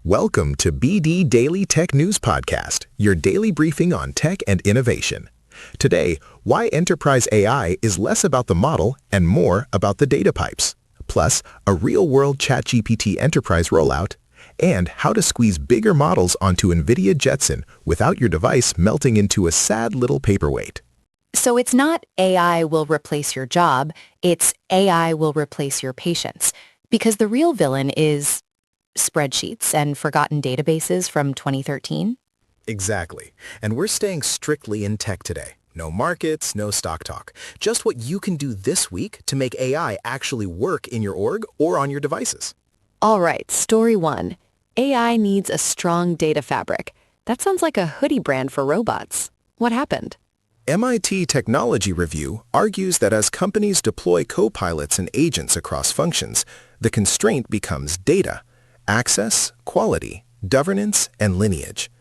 Welcome to BD Daily Tech News Podcast, your daily briefing on tech and innovation. Today, why enterprise AI is less about the model and more about the data pipes. Plus, a real-world ChatGPT enterprise rollout, and how to squeeze bigger models onto NVIDIA Jetson without your device melting into a sad little paperweight. So it's not AI will replace your job, it's AI will replace your patience. Because the real villain is spreadsheets and forgotten databases from 2013? Exactly. And we're staying strictly in tech today. No markets, no stock talk. Just what you can do this week to make AI actually work in your org or on your devices. All right, story one. AI needs a strong data fabric. That sounds like a hoodie brand for robots. What happened? MIT Technology Review argues that as companies deploy copilots and agents across functions, the constraint becomes data, access, quality, governance, and lineage.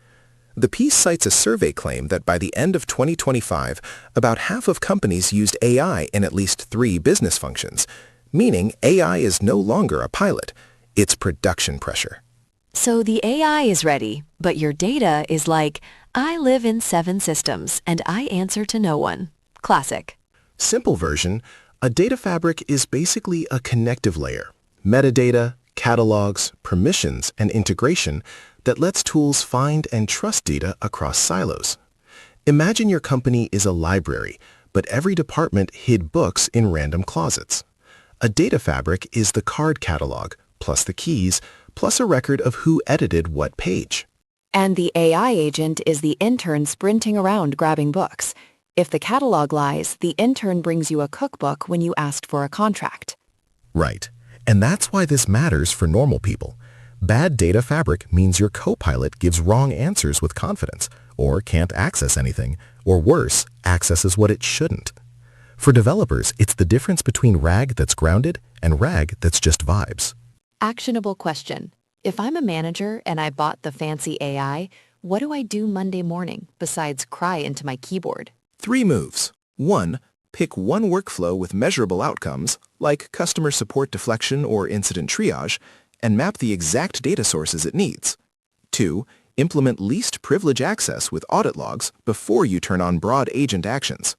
The piece cites a survey claim that by the end of 2025, about half of companies used AI in at least 3 business functions, meaning AI is no longer a pilot, it's production pressure. So the AI is ready, but your data is like, I live in 7 systems and I answer to no one. Classic. Simple version, a data fabric is basically a connective layer, metadata, catalogs, permissions, and integration that lets tools find and trust data across silos. Imagine your company is a library, but every department hid books in random closets. A data fabric is the card catalog, plus the keys, plus a record of who edited what page. And the AI agent is the intern sprinting around grabbing books. If the catalog lies, the intern brings you a cookbook when you asked for a contract. Right. And that's why this matters for normal people. Bad data fabric means your copilot gives wrong answers with confidence, or can't access anything, or worse, accesses what it shouldn't. For developers, it's the difference between RAG that's grounded and RAG that's just vibes. Actionable question. If I'm a manager and I bought the fancy AI, what do I do Monday morning besides cry into my keyboard? 3 moves. 1. Pick one workflow with measurable outcomes, like customer support deflection or incident triage, and map the exact data sources it needs. 2. Implement least privilege access with audit logs before you turn on broad agent actions.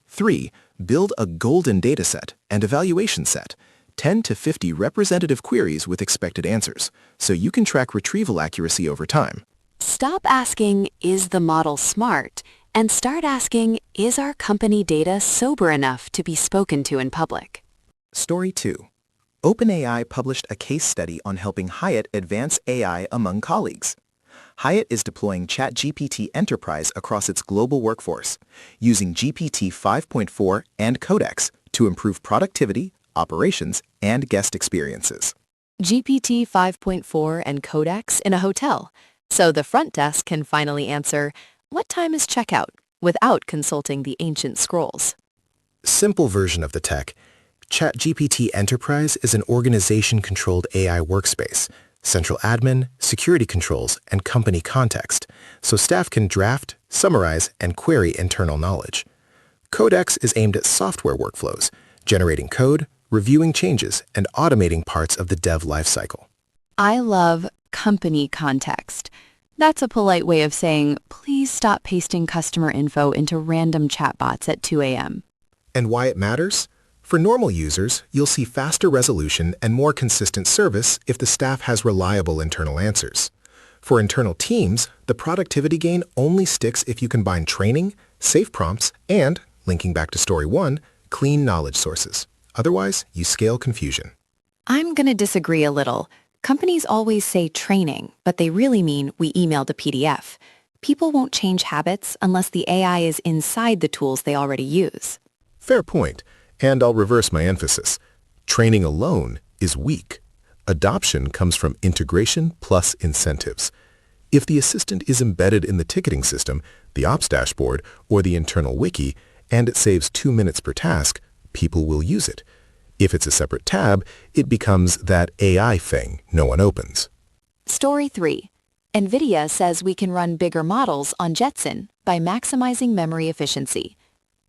3. Build a golden dataset and evaluation set, 10 to 50 representative queries with expected answers, so you can track retrieval accuracy over time. Stop asking, is the model smart? And start asking, is our company data sober enough to be spoken to in public? Story 2. OpenAI published a case study on helping Hyatt advance AI among colleagues. Hyatt is deploying ChatGPT Enterprise across its global workforce, using GPT 5.4 and Codex to improve productivity, operations, and guest experiences. GPT 5.4 and Codex in a hotel, so the front desk can finally answer, what time is checkout, without consulting the ancient scrolls. Simple version of the tech. ChatGPT Enterprise is an organization-controlled AI workspace, central admin, security controls, and company context, so staff can draft, summarize, and query internal knowledge. Codex is aimed at software workflows, generating code, reviewing changes, and automating parts of the dev lifecycle. I love company context. That's a polite way of saying, please stop pasting customer info into random chatbots at 2 a.m. And why it matters? For normal users, you'll see faster resolution and more consistent service if the staff has reliable internal answers. For internal teams, the productivity gain only sticks if you combine training, safe prompts, and, linking back to story 1, clean knowledge sources. Otherwise, you scale confusion. I'm going to disagree a little. Companies always say training, but they really mean we emailed a PDF. People won't change habits unless the AI is inside the tools they already use. Fair point. And I'll reverse my emphasis. Training alone is weak. Adoption comes from integration plus incentives. If the assistant is embedded in the ticketing system, the ops dashboard, or the internal wiki, and it saves 2 minutes per task, people will use it. If it's a separate tab, it becomes that AI thing no one opens. Story 3. NVIDIA says we can run bigger models on Jetson by maximizing memory efficiency.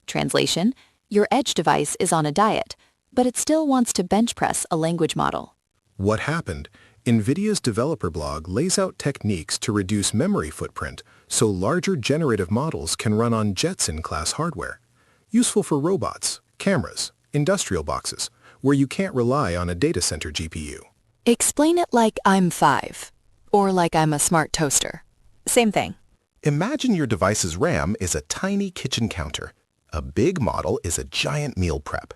Translation: your edge device is on a diet, but it still wants to bench press a language model. What happened? NVIDIA's developer blog lays out techniques to reduce memory footprint so larger generative models can run on Jetson-class hardware. Useful for robots, cameras, industrial boxes, where you can't rely on a data center GPU. Explain it like I'm 5, or like I'm a smart toaster. Same thing. Imagine your device's RAM is a tiny kitchen counter. A big model is a giant meal prep.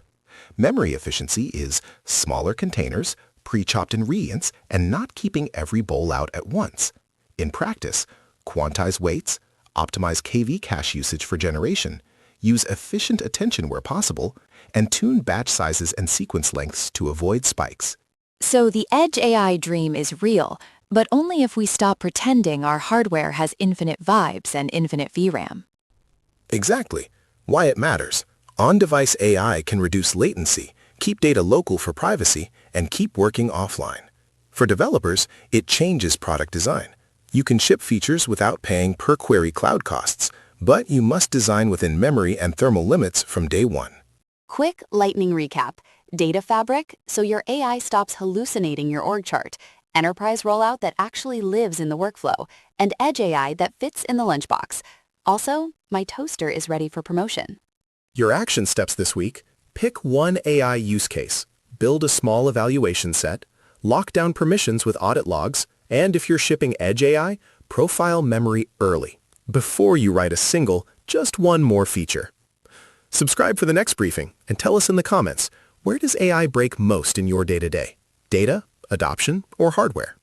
Memory efficiency is smaller containers, pre-chopped ingredients, and not keeping every bowl out at once. In practice, quantize weights, optimize KV cache usage for generation, use efficient attention where possible, and tune batch sizes and sequence lengths to avoid spikes. So the edge AI dream is real, but only if we stop pretending our hardware has infinite vibes and infinite VRAM. Exactly. Why it matters. On-device AI can reduce latency, keep data local for privacy, and keep working offline. For developers, it changes product design. You can ship features without paying per-query cloud costs, but you must design within memory and thermal limits from day one. Quick lightning recap. Data fabric, so your AI stops hallucinating your org chart. Enterprise rollout that actually lives in the workflow. And edge AI that fits in the lunchbox. Also, my toaster is ready for promotion. Your action steps this week: pick one AI use case, build a small evaluation set, lock down permissions with audit logs, and if you're shipping edge AI, profile memory early, before you write a single, just one more feature. Subscribe for the next briefing and tell us in the comments, where does AI break most in your day-to-day? Data, adoption, or hardware?